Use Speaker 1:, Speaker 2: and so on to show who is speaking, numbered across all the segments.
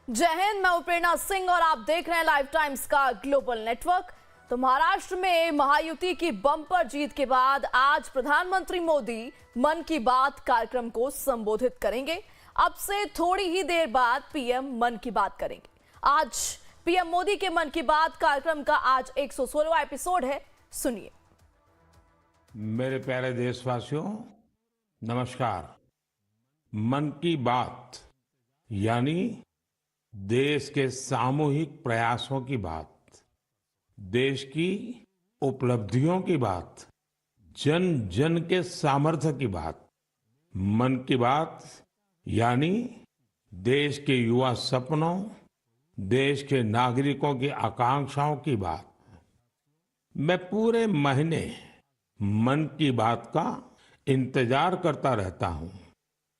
Speaker 1: जय हिंद, मैं प्रेरणा सिंह और आप देख रहे हैं लाइव टाइम्स का ग्लोबल नेटवर्क। तो महाराष्ट्र में महायुति की बम्पर जीत के बाद आज प्रधानमंत्री मोदी मन की बात कार्यक्रम को संबोधित करेंगे। अब से थोड़ी ही देर बाद पीएम मन की बात करेंगे। आज पीएम मोदी के मन की बात कार्यक्रम का आज 116वां एपिसोड है, सुनिए।
Speaker 2: मेरे प्यारे देशवासियों, नमस्कार। मन की बात यानी देश के सामूहिक प्रयासों की बात, देश की उपलब्धियों की बात, जन जन के सामर्थ्य की बात। मन की बात यानी देश के युवा सपनों, देश के नागरिकों की आकांक्षाओं की बात। मैं पूरे महीने मन की बात का इंतजार करता रहता हूं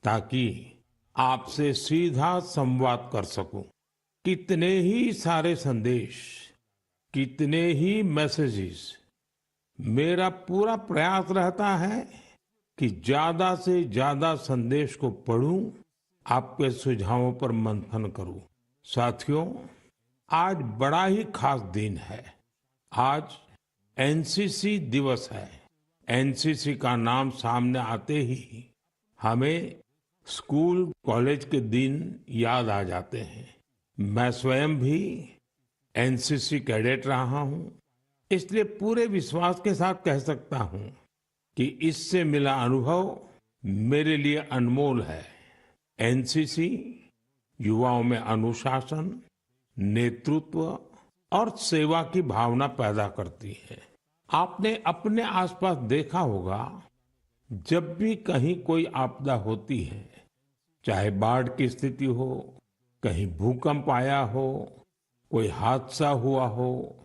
Speaker 2: ताकि आपसे सीधा संवाद कर सकूं। कितने ही सारे संदेश, कितने ही मैसेजेस। मेरा पूरा प्रयास रहता है कि ज्यादा से ज्यादा संदेश को पढूं, आपके सुझावों पर मंथन करूं। साथियों, आज बड़ा ही खास दिन है। आज एनसीसी दिवस है। एनसीसी का नाम सामने आते ही हमें स्कूल कॉलेज के दिन याद आ जाते हैं। मैं स्वयं भी एनसीसी कैडेट रहा हूं, इसलिए पूरे विश्वास के साथ कह सकता हूं कि इससे मिला अनुभव मेरे लिए अनमोल है। एनसीसी युवाओं में अनुशासन, नेतृत्व और सेवा की भावना पैदा करती है। आपने अपने आसपास देखा होगा, जब भी कहीं कोई आपदा होती है, चाहे बाढ़ की स्थिति हो, कहीं भूकंप आया हो, कोई हादसा हुआ हो,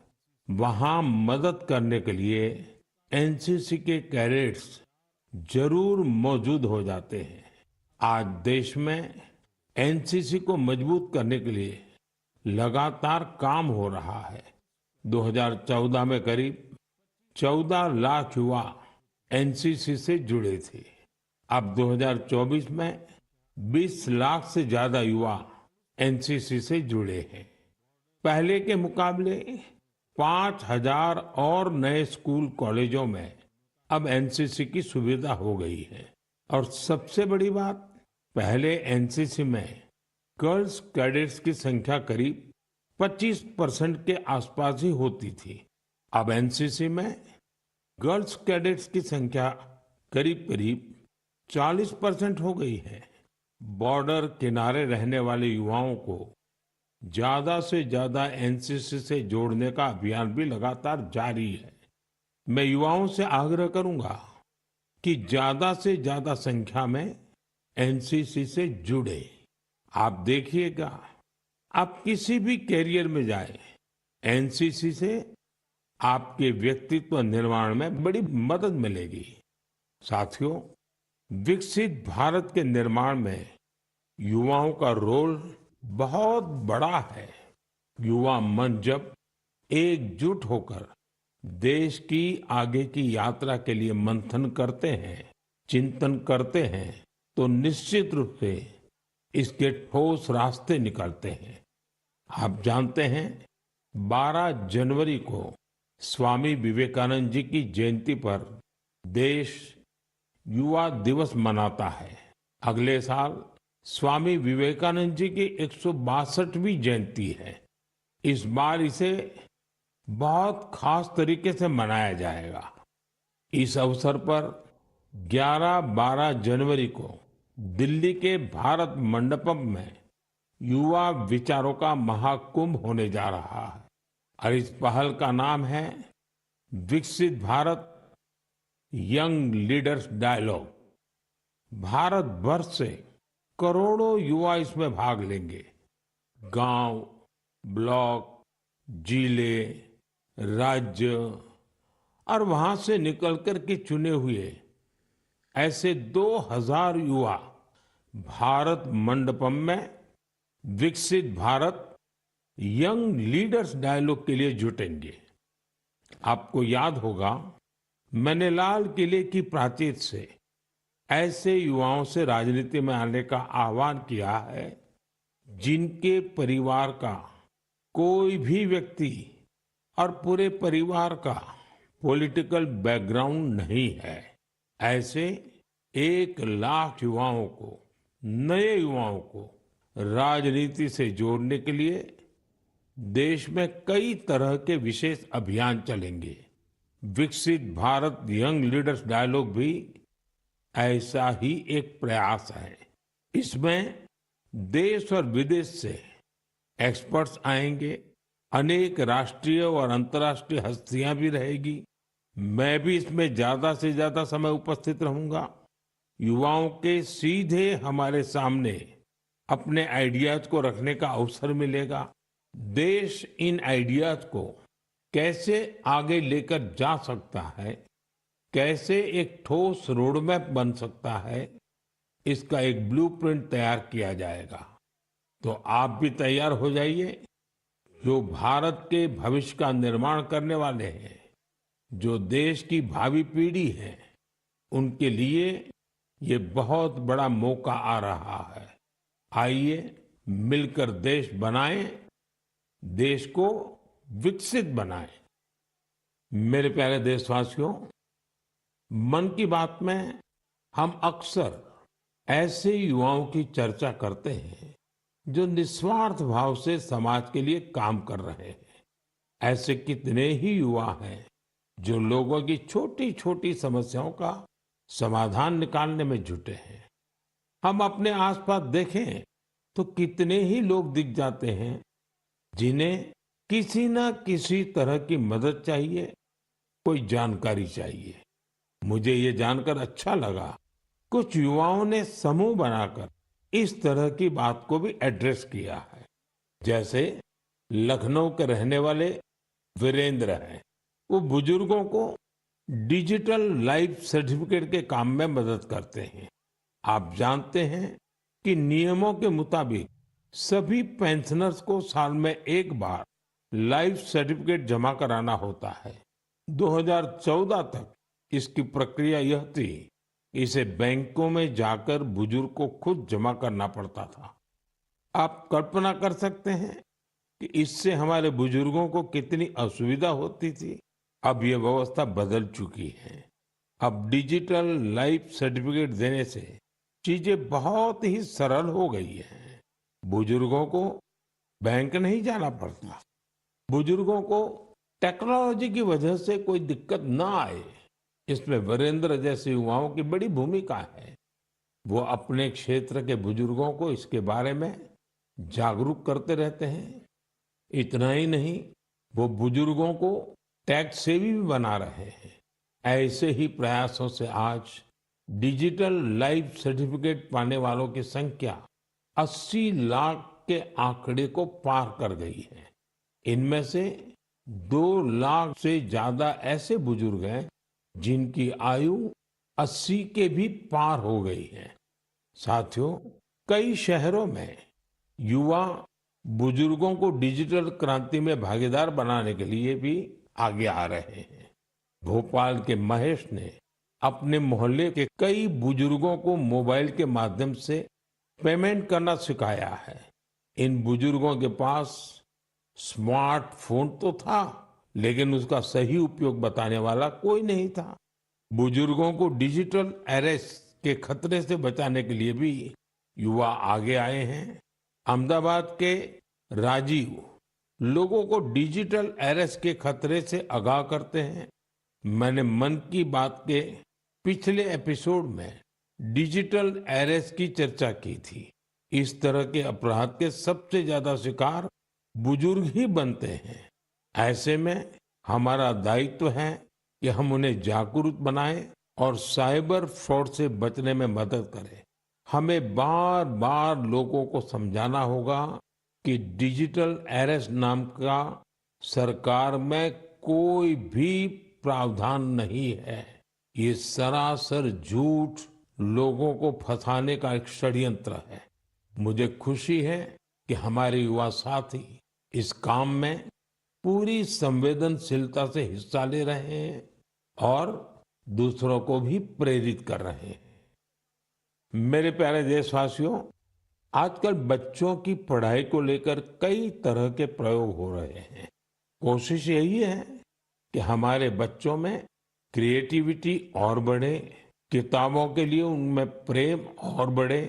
Speaker 2: वहां मदद करने के लिए एनसीसी के कैडेट्स जरूर मौजूद हो जाते हैं। आज देश में एनसीसी को मजबूत करने के लिए लगातार काम हो रहा है। 2014 में करीब 14 लाख युवा एनसीसी से जुड़े थे। अब 2024 में 20 लाख से ज्यादा युवा एनसीसी से जुड़े हैं। पहले के मुकाबले 5,000 और नए स्कूल कॉलेजों में अब एनसीसी की सुविधा हो गई है। और सबसे बड़ी बात, पहले एनसीसी में गर्ल्स कैडेट्स की संख्या करीब 25% के आसपास ही होती थी। अब एनसीसी में गर्ल्स कैडेट्स की संख्या करीब करीब 40% हो गई है। बॉर्डर किनारे रहने वाले युवाओं को ज्यादा से ज्यादा एनसीसी से जोड़ने का अभियान भी लगातार जारी है। मैं युवाओं से आग्रह करूंगा कि ज्यादा से ज्यादा संख्या में एनसीसी से जुड़े। आप देखिएगा, आप किसी भी कैरियर में जाए, एनसीसी से आपके व्यक्तित्व निर्माण में बड़ी मदद मिलेगी। साथियों, विकसित भारत के निर्माण में युवाओं का रोल बहुत बड़ा है। युवा मन जब एकजुट होकर देश की आगे की यात्रा के लिए मंथन करते हैं, चिंतन करते हैं, तो निश्चित रूप से इसके ठोस रास्ते निकलते हैं। आप जानते हैं, 12 जनवरी को स्वामी विवेकानंद जी की जयंती पर देश युवा दिवस मनाता है। अगले साल स्वामी विवेकानंद जी की 162वीं जयंती है। इस बार इसे बहुत खास तरीके से मनाया जाएगा। इस अवसर पर 11-12 जनवरी को दिल्ली के भारत मंडपम में युवा विचारों का महाकुंभ होने जा रहा है। और इस पहल का नाम है Viksit Bharat young leaders dialogue. Bharat भर से करोड़ों युवा इसमें भाग लेंगे। गांव, ब्लॉक, जिले, राज्य और वहां से निकलकर के चुने हुए ऐसे 2000 युवा भारत मंडपम में विकसित भारत यंग लीडर्स डायलॉग के लिए जुटेंगे। आपको याद होगा, मैंने लाल किले की प्राचीर से ऐसे युवाओं से राजनीति में आने का आह्वान किया है जिनके परिवार का कोई भी व्यक्ति और पूरे परिवार का पॉलिटिकल बैकग्राउंड नहीं है, ऐसे 1 लाख युवाओं को, नए युवाओं को राजनीति से जोड़ने के लिए देश में कई तरह के विशेष अभियान चलेंगे। विकसित भारत यंग लीडर्स डायलॉग भी ऐसा ही एक प्रयास है। इसमें देश और विदेश से एक्सपर्ट्स आएंगे, अनेक राष्ट्रीय और अंतर्राष्ट्रीय हस्तियां भी रहेगी। मैं भी इसमें ज्यादा से ज्यादा समय उपस्थित रहूंगा। युवाओं के सीधे हमारे सामने अपने आइडियाज को रखने का अवसर मिलेगा। देश इन आइडियाज को कैसे आगे लेकर जा सकता है, कैसे एक ठोस रोडमैप बन सकता है, इसका एक ब्लूप्रिंट तैयार किया जाएगा। तो आप भी तैयार हो जाइए। जो भारत के भविष्य का निर्माण करने वाले हैं, जो देश की भावी पीढ़ी है, उनके लिए ये बहुत बड़ा मौका आ रहा है। आइए मिलकर देश बनाएं, देश को विकसित बनाएं। मेरे प्यारे देशवासियों, मन की बात में हम अक्सर ऐसे युवाओं की चर्चा करते हैं जो निस्वार्थ भाव से समाज के लिए काम कर रहे हैं। ऐसे कितने ही युवा हैं जो लोगों की छोटी छोटी समस्याओं का समाधान निकालने में जुटे हैं। हम अपने आसपास देखें तो कितने ही लोग दिख जाते हैं जिन्हें किसी न किसी तरह की मदद चाहिए, कोई जानकारी चाहिए। मुझे ये जानकर अच्छा लगा, कुछ युवाओं ने समूह बनाकर इस तरह की बात को भी एड्रेस किया है। जैसे लखनऊ के रहने वाले वीरेंद्र हैं, वो बुजुर्गों को डिजिटल लाइफ सर्टिफिकेट के काम में मदद करते हैं। आप जानते हैं कि नियमों के मुताबिक सभी पेंशनर्स को साल में एक बार लाइफ सर्टिफिकेट जमा कराना होता है। 2014 तक इसकी प्रक्रिया यह थी, इसे बैंकों में जाकर बुजुर्ग को खुद जमा करना पड़ता था। आप कल्पना कर सकते हैं कि इससे हमारे बुजुर्गों को कितनी असुविधा होती थी। अब यह व्यवस्था बदल चुकी है। अब डिजिटल लाइफ सर्टिफिकेट देने से चीजें बहुत ही सरल हो गई हैं। बुजुर्गों को बैंक नहीं जाना पड़ता। बुजुर्गों को टेक्नोलॉजी की वजह से कोई दिक्कत ना आए, इसमें वीरेंद्र जैसे युवाओं की बड़ी भूमिका है। वो अपने क्षेत्र के बुजुर्गों को इसके बारे में जागरूक करते रहते हैं। इतना ही नहीं, वो बुजुर्गों को टैक्स सेवी भी बना रहे हैं। ऐसे ही प्रयासों से आज डिजिटल लाइफ सर्टिफिकेट पाने वालों की संख्या 80 लाख के आंकड़े को पार कर गई है। इनमें से 2 लाख से ज्यादा ऐसे बुजुर्ग हैं जिनकी आयु 80 के भी पार हो गई है। साथियों, कई शहरों में युवा बुजुर्गों को डिजिटल क्रांति में भागीदार बनाने के लिए भी आगे आ रहे हैं। भोपाल के महेश ने अपने मोहल्ले के कई बुजुर्गों को मोबाइल के माध्यम से पेमेंट करना सिखाया है। इन बुजुर्गों के पास स्मार्टफोन तो था, लेकिन उसका सही उपयोग बताने वाला कोई नहीं था। बुजुर्गों को डिजिटल अरेस्ट के खतरे से बचाने के लिए भी युवा आगे आए हैं। अहमदाबाद के राजीव लोगों को डिजिटल अरेस्ट के खतरे से आगाह करते हैं। मैंने मन की बात के पिछले एपिसोड में डिजिटल अरेस्ट की चर्चा की थी। इस तरह के अपराध के सबसे ज्यादा शिकार बुजुर्ग ही बनते हैं। ऐसे में हमारा दायित्व है कि हम उन्हें जागरूक बनाएं और साइबर फ्रॉड से बचने में मदद करें। हमें बार बार लोगों को समझाना होगा कि डिजिटल अरेस्ट नाम का सरकार में कोई भी प्रावधान नहीं है। ये सरासर झूठ, लोगों को फंसाने का एक षड्यंत्र है। मुझे खुशी है कि हमारे युवा साथी इस काम में पूरी संवेदनशीलता से हिस्सा ले रहे हैं और दूसरों को भी प्रेरित कर रहे हैं। मेरे प्यारे देशवासियों, आजकल बच्चों की पढ़ाई को लेकर कई तरह के प्रयोग हो रहे हैं। कोशिश यही है कि हमारे बच्चों में क्रिएटिविटी और बढ़े, किताबों के लिए उनमें प्रेम और बढ़े।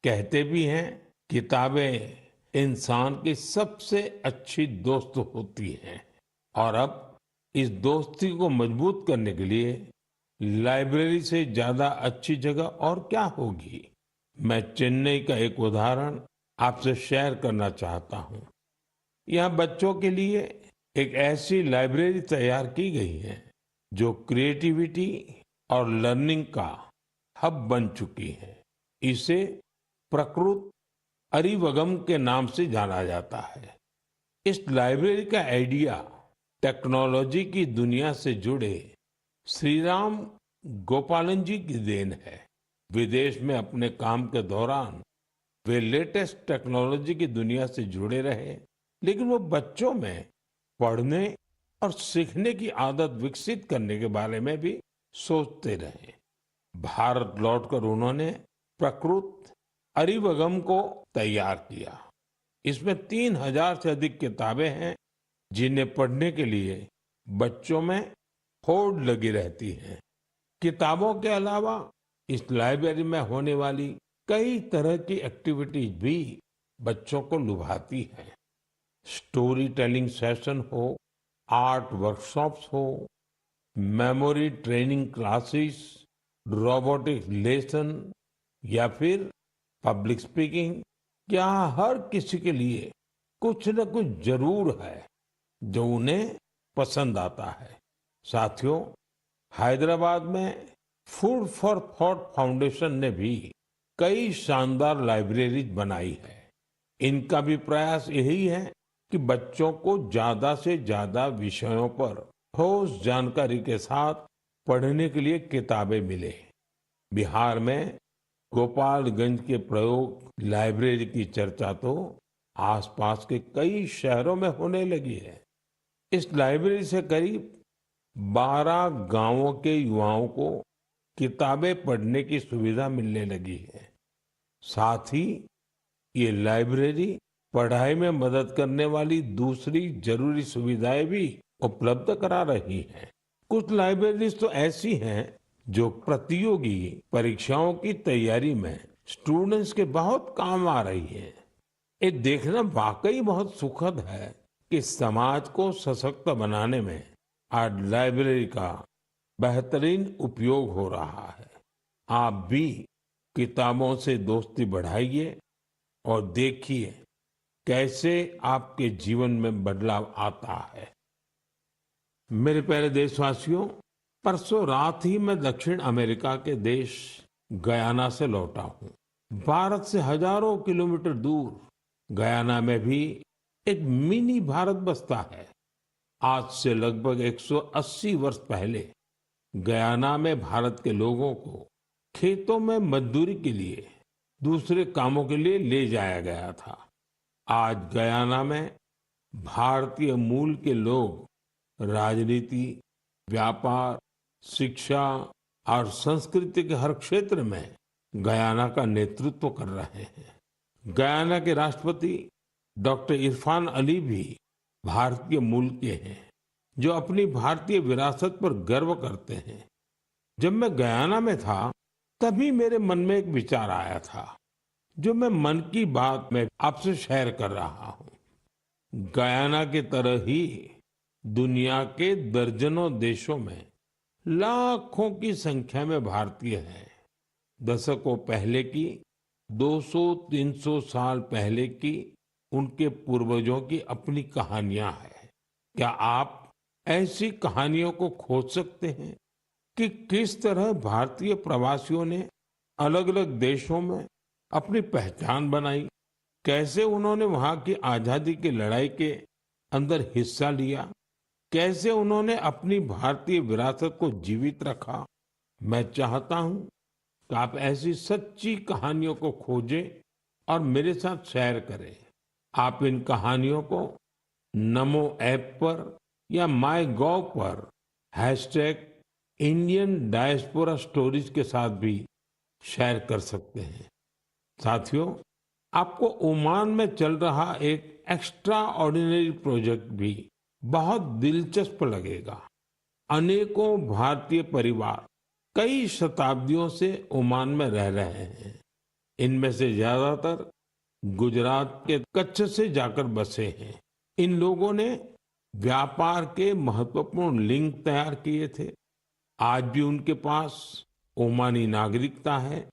Speaker 2: कहते भी हैं, किताबें इंसान की सबसे अच्छी दोस्त होती हैं। और अब इस दोस्ती को मजबूत करने के लिए लाइब्रेरी से ज्यादा अच्छी जगह और क्या होगी। मैं चेन्नई का एक उदाहरण आपसे शेयर करना चाहता हूं। यहाँ बच्चों के लिए एक ऐसी लाइब्रेरी तैयार की गई है जो क्रिएटिविटी और लर्निंग का हब बन चुकी है। इसे प्रकृत अरिवगम के नाम से जाना जाता है। इस लाइब्रेरी का आइडिया टेक्नोलॉजी की दुनिया से जुड़े श्री राम गोपालन जी की देन है। विदेश में अपने काम के दौरान वे लेटेस्ट टेक्नोलॉजी की दुनिया से जुड़े रहे, लेकिन वो बच्चों में पढ़ने और सीखने की आदत विकसित करने के बारे में भी सोचते रहे। भारत लौटकर उन्होंने प्रकृत अरिवगम को तैयार किया। इसमें 3000 से अधिक किताबें हैं जिन्हें पढ़ने के लिए बच्चों में होड़ लगी रहती है। किताबों के अलावा इस लाइब्रेरी में होने वाली कई तरह की एक्टिविटीज भी बच्चों को लुभाती हैं। स्टोरी टेलिंग सेशन हो, आर्ट वर्कशॉप्स हो, memory training classes, robotics lesson या फिर पब्लिक स्पीकिंग, क्या हर किसी के लिए कुछ न कुछ जरूर है जो उन्हें पसंद आता है। साथियों, हैदराबाद में फूड फॉर थॉट फाउंडेशन ने भी कई शानदार लाइब्रेरीज बनाई है। इनका भी प्रयास यही है कि बच्चों को ज्यादा से ज्यादा विषयों पर ठोस जानकारी के साथ पढ़ने के लिए किताबें मिले। बिहार में गोपालगंज के प्रयोग लाइब्रेरी की चर्चा तो आसपास के कई शहरों में होने लगी है। इस लाइब्रेरी से करीब 12 गांवों के युवाओं को किताबें पढ़ने की सुविधा मिलने लगी है। साथ ही ये लाइब्रेरी पढ़ाई में मदद करने वाली दूसरी जरूरी सुविधाएं भी उपलब्ध करा रही है। कुछ लाइब्रेरीज तो ऐसी हैं जो प्रतियोगी परीक्षाओं की तैयारी में स्टूडेंट्स के बहुत काम आ रही है। ये देखना वाकई बहुत सुखद है कि समाज को सशक्त बनाने में आज लाइब्रेरी का बेहतरीन उपयोग हो रहा है। आप भी किताबों से दोस्ती बढ़ाइए और देखिए कैसे आपके जीवन में बदलाव आता है। मेरे प्यारे देशवासियों, परसों रात ही मैं दक्षिण अमेरिका के देश गयाना से लौटा हूँ। भारत से हजारों किलोमीटर दूर गयाना में भी एक मिनी भारत बसता है। आज से लगभग 180 वर्ष पहले गयाना में भारत के लोगों को खेतों में मजदूरी के लिए, दूसरे कामों के लिए ले जाया गया था। आज गयाना में भारतीय मूल के लोग राजनीति, व्यापार, शिक्षा और संस्कृति के हर क्षेत्र में गयाना का नेतृत्व कर रहे हैं। गयाना के राष्ट्रपति डॉक्टर इरफान अली भी भारतीय मूल के हैं, जो अपनी भारतीय विरासत पर गर्व करते हैं। जब मैं गयाना में था, तभी मेरे मन में एक विचार आया था, जो मैं मन की बात में आपसे शेयर कर रहा हूँ। गयाना की तरह ही दुनिया के दर्जनों देशों में लाखों की संख्या में भारतीय हैं। दशकों पहले की, 200-300 साल पहले की उनके पूर्वजों की अपनी कहानियां हैं। क्या आप ऐसी कहानियों को खोज सकते हैं कि किस तरह भारतीय प्रवासियों ने अलग अलग देशों में अपनी पहचान बनाई, कैसे उन्होंने वहां की आजादी की लड़ाई के अंदर हिस्सा लिया, कैसे उन्होंने अपनी भारतीय विरासत को जीवित रखा। मैं चाहता हूं कि आप ऐसी सच्ची कहानियों को खोजें और मेरे साथ शेयर करें। आप इन कहानियों को नमो ऐप पर या माय गॉव पर #इंडियन डायस्पोरा स्टोरीज के साथ भी शेयर कर सकते हैं। साथियों, आपको ओमान में चल रहा एक एक्स्ट्रा ऑर्डिनरी प्रोजेक्ट भी बहुत दिलचस्प लगेगा। अनेकों भारतीय परिवार कई शताब्दियों से ओमान में रह रहे हैं। इनमें से ज्यादातर गुजरात के कच्छ से जाकर बसे हैं। इन लोगों ने व्यापार के महत्वपूर्ण लिंक तैयार किए थे। आज भी उनके पास ओमानी नागरिकता है,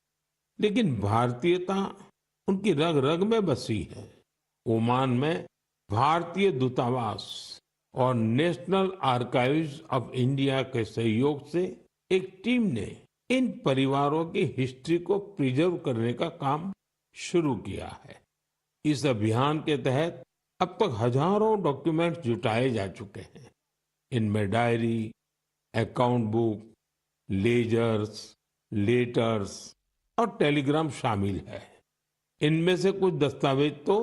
Speaker 2: लेकिन भारतीयता उनकी रग रग में बसी है। ओमान में भारतीय दूतावास और नेशनल आर्काइव्स ऑफ इंडिया के सहयोग से एक टीम ने इन परिवारों की हिस्ट्री को प्रिजर्व करने का काम शुरू किया है। इस अभियान के तहत अब तक हजारों डॉक्यूमेंट्स जुटाए जा चुके हैं। इनमें diary, account book, ledgers, letters और टेलीग्राम शामिल है। इनमें से कुछ दस्तावेज तो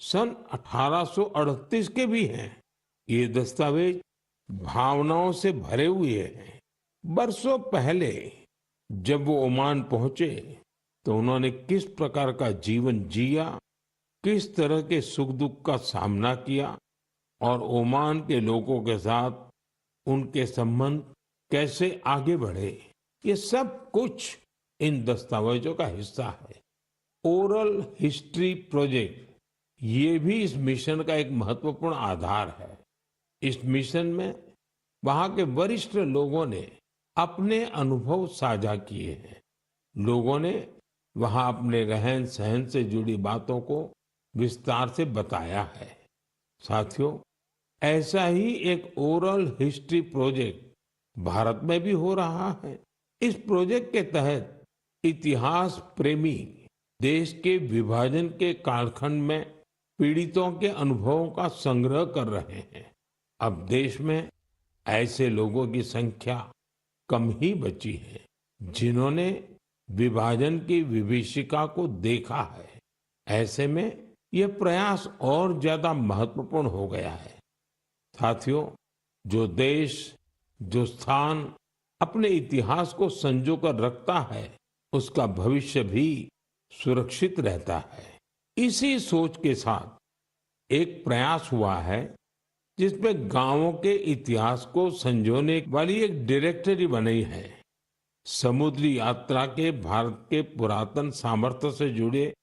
Speaker 2: सन 1838 के भी हैं। ये दस्तावेज भावनाओं से भरे हुए हैं। बरसों पहले जब वो ओमान पहुंचे तो उन्होंने किस प्रकार का जीवन जिया, किस तरह के सुख दुख का सामना किया और ओमान के लोगों के साथ उनके संबंध कैसे आगे बढ़े, ये सब कुछ इन दस्तावेजों का हिस्सा है। ओरल हिस्ट्री प्रोजेक्ट ये भी इस मिशन का एक महत्वपूर्ण आधार है। इस मिशन में वहां के वरिष्ठ लोगों ने अपने अनुभव साझा किए हैं। लोगों ने वहां अपने रहन सहन से जुड़ी बातों को विस्तार से बताया है। साथियों, ऐसा ही एक ओरल हिस्ट्री प्रोजेक्ट भारत में भी हो रहा है। इस प्रोजेक्ट के तहत इतिहास प्रेमी देश के विभाजन के कालखंड में पीड़ितों के अनुभवों का संग्रह कर रहे हैं। अब देश में ऐसे लोगों की संख्या कम ही बची है जिन्होंने विभाजन की विभीषिका को देखा है। ऐसे में यह प्रयास और ज्यादा महत्वपूर्ण हो गया है। साथियों, जो देश, जो स्थान अपने इतिहास को संजो कर रखता है, उसका भविष्य भी सुरक्षित रहता है। इसी सोच के साथ एक प्रयास हुआ है जिसमें गांवों के इतिहास को संजोने वाली एक डायरेक्टरी बनी है। समुद्री यात्रा के भारत के पुरातन सामर्थ्य से जुड़े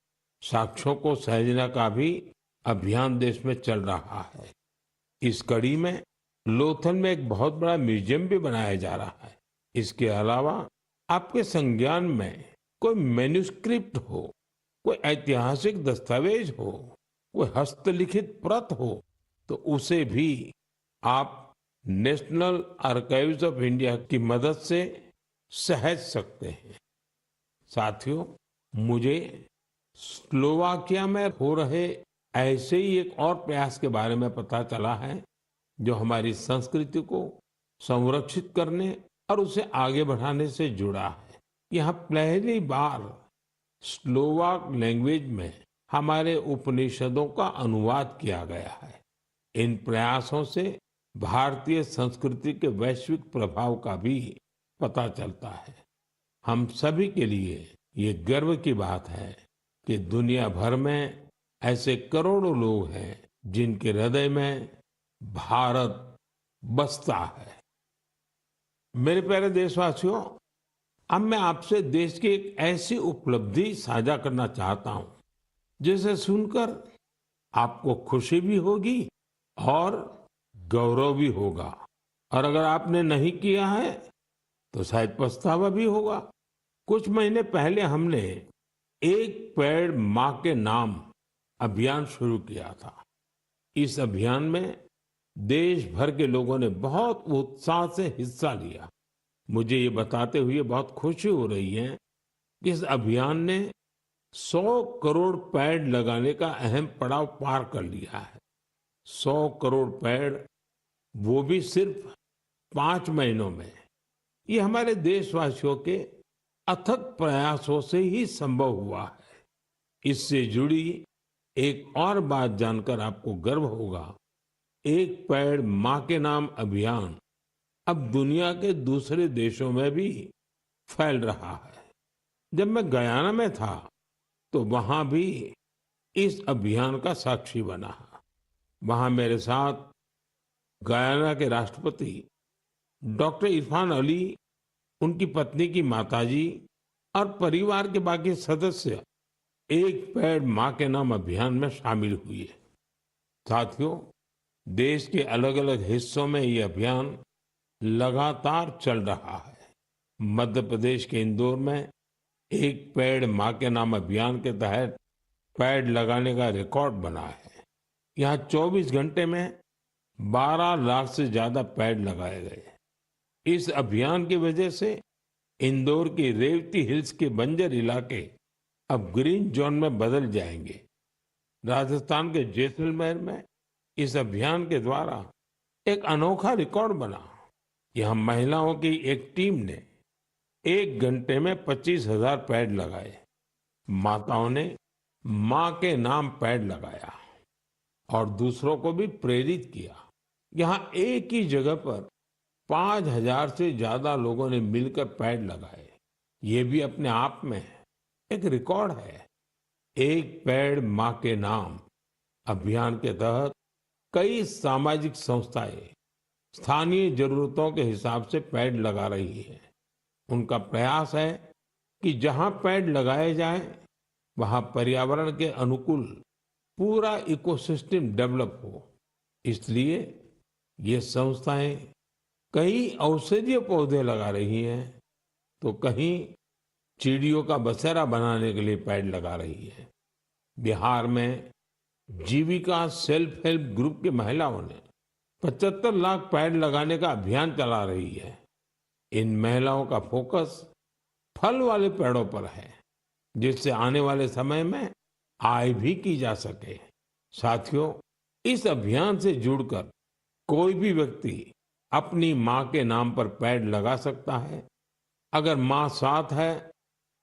Speaker 2: साक्ष्यों को सहेजने का भी अभियान देश में चल रहा है। इस कड़ी में लोथल में एक बहुत बड़ा म्यूजियम भी बनाया जा रहा है। इसके अलावा आपके संज्ञान में कोई मैन्युस्क्रिप्ट हो, कोई ऐतिहासिक दस्तावेज हो, कोई हस्तलिखित प्रत हो, तो उसे भी आप नेशनल आर्काइव्स ऑफ इंडिया की मदद से सहेज सकते हैं। साथियों, मुझे स्लोवाकिया में हो रहे ऐसे ही एक और प्रयास के बारे में पता चला है जो हमारी संस्कृति को संरक्षित करने और उसे आगे बढ़ाने से जुड़ा है। यहाँ पहली बार स्लोवाक लैंग्वेज में हमारे उपनिषदों का अनुवाद किया गया है। इन प्रयासों से भारतीय संस्कृति के वैश्विक प्रभाव का भी पता चलता है। हम सभी के लिए ये गर्व की बात है कि दुनिया भर में ऐसे करोड़ों लोग हैं जिनके हृदय में भारत बसता है। मेरे प्यारे देशवासियों, अब मैं आपसे देश की एक ऐसी उपलब्धि साझा करना चाहता हूं जिसे सुनकर आपको खुशी भी होगी और गौरव भी होगा, और अगर आपने नहीं किया है तो शायद पछतावा भी होगा। कुछ महीने पहले हमने एक पेड़ मां के नाम अभियान शुरू किया था। इस अभियान में देश भर के लोगों ने बहुत उत्साह से हिस्सा लिया। मुझे ये बताते हुए बहुत खुशी हो रही है कि इस अभियान ने 100 करोड़ पेड़ लगाने का अहम पड़ाव पार कर लिया है। 100 करोड़ पेड़, वो भी सिर्फ 5 महीनों में। ये हमारे देशवासियों के अथक प्रयासों से ही संभव हुआ है। इससे जुड़ी एक और बात जानकर आपको गर्व होगा। एक पेड़ मां के नाम अभियान अब दुनिया के दूसरे देशों में भी फैल रहा है। जब मैं गयाना में था तो वहां भी इस अभियान का साक्षी बना। वहां मेरे साथ गयाना के राष्ट्रपति डॉक्टर इरफान अली, उनकी पत्नी की माताजी और परिवार के बाकी सदस्य एक पेड़ मां के नाम अभियान में शामिल हुए। साथियों, देश के अलग अलग हिस्सों में ये अभियान लगातार चल रहा है। मध्य प्रदेश के इंदौर में एक पेड़ मां के नाम अभियान के तहत पेड़ लगाने का रिकॉर्ड बना है। यहाँ 24 घंटे में 12 लाख से ज्यादा पेड़ लगाए गए। इस अभियान की वजह से इंदौर की रेवती हिल्स के बंजर इलाके अब ग्रीन जोन में बदल जाएंगे। राजस्थान के जैसलमेर में इस अभियान के द्वारा एक अनोखा रिकॉर्ड बना। यहाँ महिलाओं की एक टीम ने 1 घंटे में 25,000 पेड़ लगाए। माताओं ने मां के नाम पेड़ लगाया और दूसरों को भी प्रेरित किया। यहाँ एक ही जगह पर 5,000 से ज्यादा लोगों ने मिलकर पेड़ लगाए। ये भी अपने आप में एक रिकॉर्ड है। एक पेड़ मां के नाम अभियान के तहत कई सामाजिक संस्थाएं स्थानीय जरूरतों के हिसाब से पेड़ लगा रही है। उनका प्रयास है कि जहां पेड़ लगाए जाएं, वहां पर्यावरण के अनुकूल पूरा इकोसिस्टम डेवलप हो। इसलिए ये संस्थाएं कई औषधीय पौधे लगा रही हैं, तो कहीं चिड़ियों का बसेरा बनाने के लिए पेड़ लगा रही है। बिहार में जीविका सेल्फ हेल्प ग्रुप की महिलाओं ने 75 लाख पेड़ लगाने का अभियान चला रही है। इन महिलाओं का फोकस फल वाले पेड़ों पर है, जिससे आने वाले समय में आय भी की जा सके। साथियों, इस अभियान से जुड़कर कोई भी व्यक्ति अपनी मां के नाम पर पेड़ लगा सकता है। अगर मां साथ है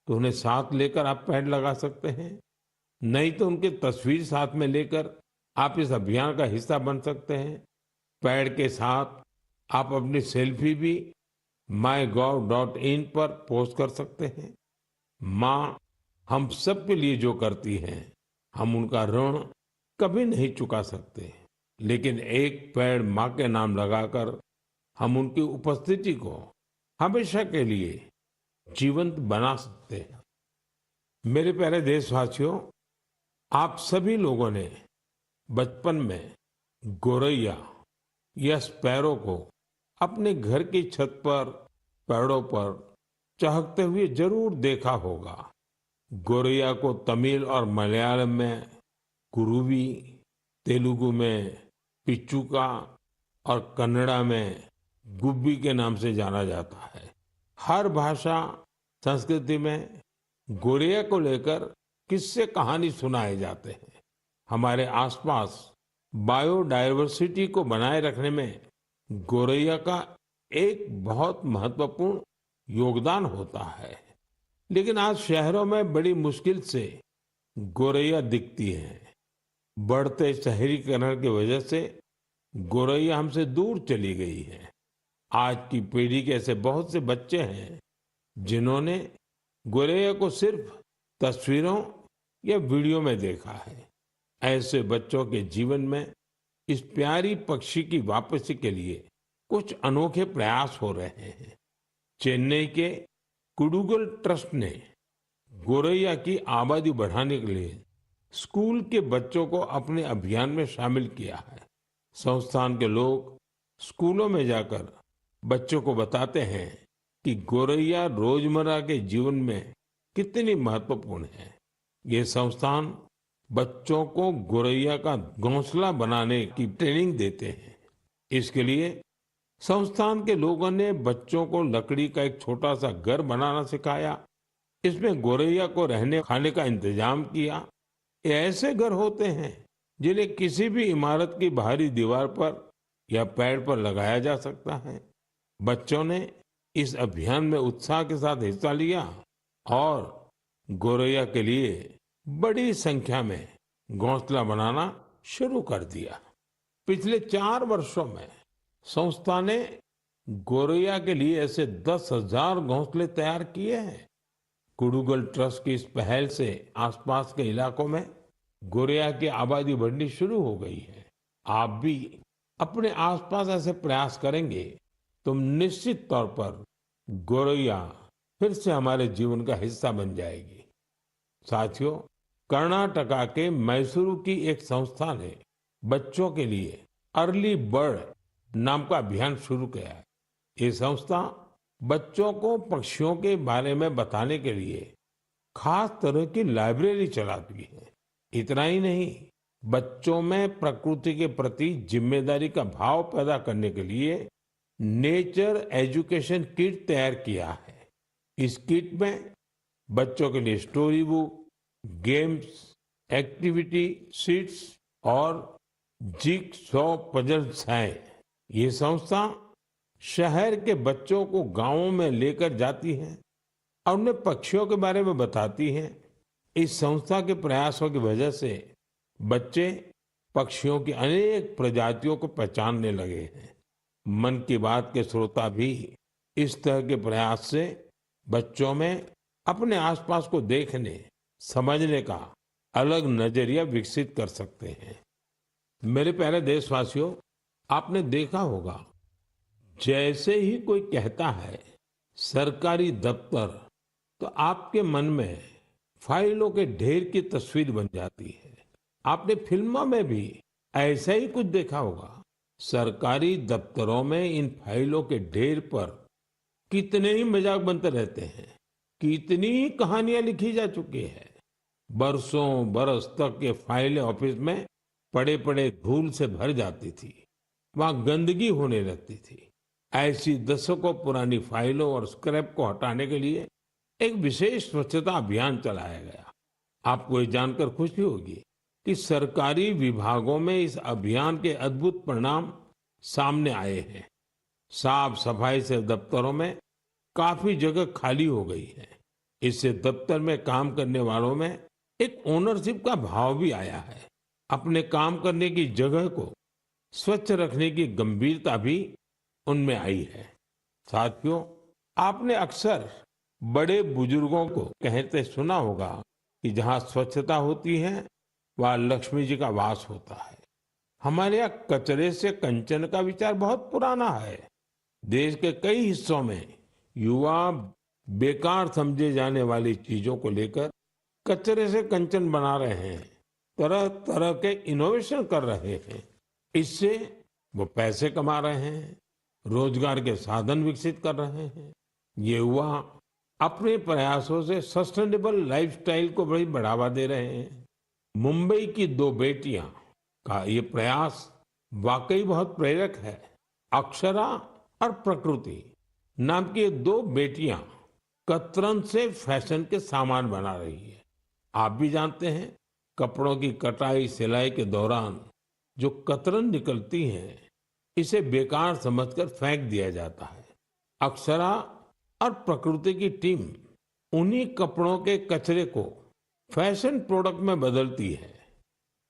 Speaker 2: तो उन्हें साथ लेकर आप पेड़ लगा सकते हैं, नहीं तो उनकी तस्वीर साथ में लेकर आप इस अभियान का हिस्सा बन सकते हैं। पेड़ के साथ आप अपनी सेल्फी भी mygov.in पर पोस्ट कर सकते हैं। मां हम सब के लिए जो करती हैं, हम उनका ऋण कभी नहीं चुका सकते, लेकिन एक पेड़ मां के नाम लगाकर हम उनकी उपस्थिति को हमेशा के लिए जीवंत बना सकते हैं। मेरे प्यारे देशवासियों, आप सभी लोगों ने बचपन में गोरैया या स्पैरो को अपने घर की छत पर, पेड़ों पर चहकते हुए जरूर देखा होगा। गोरैया को तमिल और मलयालम में कुरुवी, तेलुगु में पिचुका और कन्नड़ा में गुब्बी के नाम से जाना जाता है। हर भाषा संस्कृति में गोरैया को लेकर किस्से कहानी सुनाए जाते हैं। हमारे आसपास बायोडायवर्सिटी को बनाए रखने में गोरैया का एक बहुत महत्वपूर्ण योगदान होता है। लेकिन आज शहरों में बड़ी मुश्किल से गोरैया दिखती है। बढ़ते शहरीकरण की वजह से गोरैया हमसे दूर चली गई है। आज की पीढ़ी के ऐसे बहुत से बच्चे हैं जिन्होंने गोरैया को सिर्फ तस्वीरों या वीडियो में देखा है। ऐसे बच्चों के जीवन में इस प्यारी पक्षी की वापसी के लिए कुछ अनोखे प्रयास हो रहे हैं। चेन्नई के कुडुगल ट्रस्ट ने गोरैया की आबादी बढ़ाने के लिए स्कूल के बच्चों को अपने अभियान में शामिल किया है। संस्थान के लोग स्कूलों में जाकर बच्चों को बताते हैं कि गोरैया रोजमर्रा के जीवन में कितनी महत्वपूर्ण है। ये संस्थान बच्चों को गोरैया का घोंसला बनाने की ट्रेनिंग देते हैं। इसके लिए संस्थान के लोगों ने बच्चों को लकड़ी का एक छोटा सा घर बनाना सिखाया। इसमें गोरैया को रहने खाने का इंतजाम किया। ये ऐसे घर होते हैं जिन्हें किसी भी इमारत की बाहरी दीवार पर या पेड़ पर लगाया जा सकता है। बच्चों ने इस अभियान में उत्साह के साथ हिस्सा लिया और गोरैया के लिए बड़ी संख्या में घोंसला बनाना शुरू कर दिया। पिछले 4 वर्षों में संस्था ने गोरैया के लिए ऐसे 10,000 घोंसले तैयार किए हैं। कुडुगल ट्रस्ट की इस पहल से आसपास के इलाकों में गोरैया की आबादी बढ़नी शुरू हो गई है। आप भी अपने आसपास ऐसे प्रयास करेंगे तो निश्चित तौर पर गोरैया फिर से हमारे जीवन का हिस्सा बन जाएगी। साथियों, कर्नाटका के मैसूरू की एक संस्था ने बच्चों के लिए अर्ली बर्ड नाम का अभियान शुरू किया है। ये संस्था बच्चों को पक्षियों के बारे में बताने के लिए खास तरह की लाइब्रेरी चलाती है। इतना ही नहीं, बच्चों में प्रकृति के प्रति जिम्मेदारी का भाव पैदा करने के लिए नेचर एजुकेशन किट तैयार किया है। इस किट में बच्चों के लिए story book, games, activity sheets और जिगसॉ पजल्स हैं। ये संस्था शहर के बच्चों को गांवों में लेकर जाती है और उन्हें पक्षियों के बारे में बताती है। इस संस्था के प्रयासों की वजह से बच्चे पक्षियों की अनेक प्रजातियों को पहचानने लगे हैं। मन की बात के श्रोता भी इस तरह के प्रयास से बच्चों में अपने आसपास को देखने, समझने का अलग नजरिया विकसित कर सकते हैं। मेरे प्यारे देशवासियों, आपने देखा होगा, जैसे ही कोई कहता है सरकारी दफ्तर, तो आपके मन में फाइलों के ढेर की तस्वीर बन जाती है। आपने फिल्मों में भी ऐसा ही कुछ देखा होगा। सरकारी दफ्तरों में इन फाइलों के ढेर पर कितने ही मजाक बनते रहते हैं, कितनी ही कहानियां लिखी जा चुकी है। बरसों बरस तक ये फाइलें ऑफिस में पड़े पड़े धूल से भर जाती थी, वहां गंदगी होने लगती थी। ऐसी दशकों पुरानी फाइलों और स्क्रैप को हटाने के लिए एक विशेष स्वच्छता अभियान चलाया गया। आपको ये जानकर खुशी होगी कि सरकारी विभागों में इस अभियान के अद्भुत परिणाम सामने आए हैं। साफ सफाई से दफ्तरों में काफी जगह खाली हो गई है। इससे दफ्तर में काम करने वालों में एक ओनरशिप का भाव भी आया है। अपने काम करने की जगह को स्वच्छ रखने की गंभीरता भी उनमें आई है। साथियों, आपने अक्सर बड़े बुजुर्गों को कहते सुना होगा कि जहां स्वच्छता होती है वहां लक्ष्मी जी का वास होता है। हमारे यहाँ कचरे से कंचन का विचार बहुत पुराना है। देश के कई हिस्सों में युवा बेकार समझे जाने वाली चीजों को लेकर कचरे से कंचन बना रहे हैं, तरह तरह के इनोवेशन कर रहे हैं। इससे वो पैसे कमा रहे हैं, रोजगार के साधन विकसित कर रहे हैं। ये युवा अपने प्रयासों से सस्टेनेबल लाइफस्टाइल को बड़ी बढ़ावा दे रहे हैं। मुंबई की दो बेटियां का ये प्रयास वाकई बहुत प्रेरक है। अक्षरा और प्रकृति नाम की ये दो बेटियां कतरन से फैशन के सामान बना रही है। आप भी जानते हैं, कपड़ों की कटाई सिलाई के दौरान जो कतरन निकलती है, इसे बेकार समझकर फेंक दिया जाता है। अक्षरा और प्रकृति की टीम उन्हीं कपड़ों के कचरे को फैशन प्रोडक्ट में बदलती है।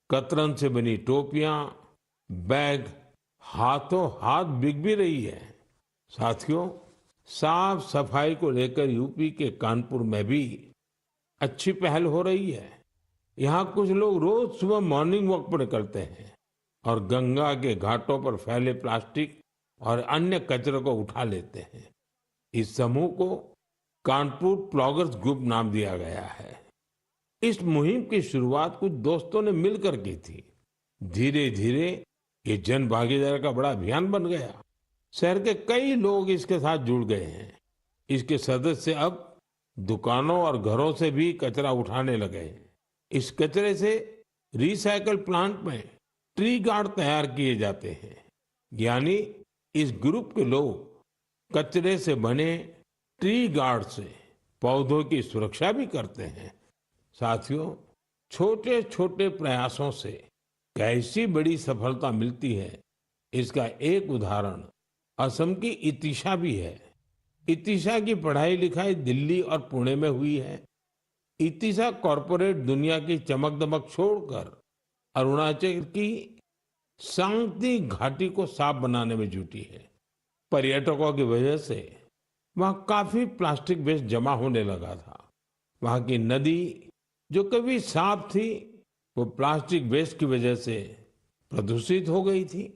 Speaker 2: कतरन से बनी टोपियां, बैग हाथों हाथ बिक भी रही है। साथियों, साफ सफाई को लेकर यूपी के कानपुर में भी अच्छी पहल हो रही है। यहाँ कुछ लोग रोज सुबह मॉर्निंग वॉक पर निकलते हैं और गंगा के घाटों पर फैले प्लास्टिक और अन्य कचरे को उठा लेते हैं। इस समूह को कानपुर प्लॉगर्स ग्रुप नाम दिया गया है। इस मुहिम की शुरुआत कुछ दोस्तों ने मिलकर की थी। धीरे धीरे ये जन भागीदारी का बड़ा अभियान बन गया। शहर के कई लोग इसके साथ जुड़ गए हैं। इसके सदस्य अब दुकानों और घरों से भी कचरा उठाने लगे हैं। इस कचरे से रिसाइकल प्लांट में ट्री गार्ड तैयार किए जाते हैं। यानी इस ग्रुप के लोग कचरे से बने ट्री गार्ड से पौधों की सुरक्षा भी करते हैं। साथियों, छोटे छोटे प्रयासों से कैसी बड़ी सफलता मिलती है, इसका एक उदाहरण असम की इतिशा भी है। इतिशा की पढ़ाई लिखाई दिल्ली और पुणे में हुई है। इतिशा कॉरपोरेट दुनिया की चमक दमक छोड़कर अरुणाचल की सांगती घाटी को साफ बनाने में जुटी है। पर्यटकों की वजह से वहां काफी प्लास्टिक वेस्ट जमा होने लगा था। वहां की नदी जो कभी साफ थी, वो प्लास्टिक वेस्ट की वजह से प्रदूषित हो गई थी।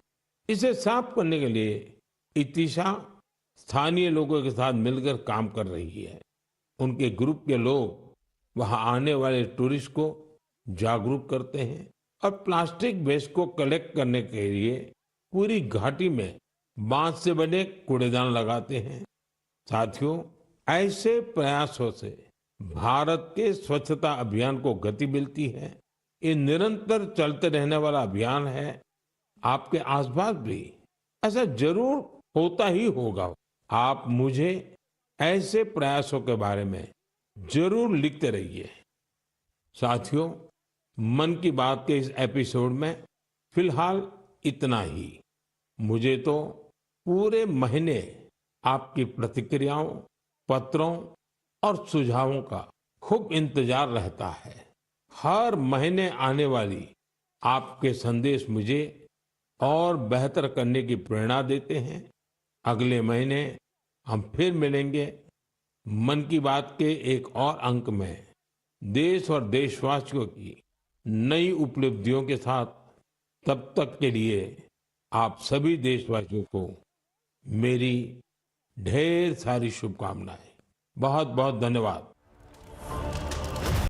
Speaker 2: इसे साफ करने के लिए इतिशा स्थानीय लोगों के साथ मिलकर काम कर रही है। उनके ग्रुप के लोग वहां आने वाले टूरिस्ट को जागरूक करते हैं और प्लास्टिक वेस्ट को कलेक्ट करने के लिए पूरी घाटी में बांस से बने कूड़ेदान लगाते हैं। साथियों, ऐसे प्रयासों से भारत के स्वच्छता अभियान को गति मिलती है। ये निरंतर चलते रहने वाला अभियान है। आपके आसपास भी ऐसा जरूर होता ही होगा। आप मुझे ऐसे प्रयासों के बारे में जरूर लिखते रहिए। साथियों, मन की बात के इस एपिसोड में फिलहाल इतना ही। मुझे तो पूरे महीने आपकी प्रतिक्रियाओं, पत्रों और सुझावों का खूब इंतजार रहता है। हर महीने आने वाली आपके संदेश मुझे और बेहतर करने की प्रेरणा देते हैं। अगले महीने हम फिर मिलेंगे मन की बात के एक और अंक में, देश और देशवासियों की नई उपलब्धियों के साथ। तब तक के लिए आप सभी देशवासियों को मेरी ढेर सारी शुभकामनाएं। बहुत बहुत धन्यवाद।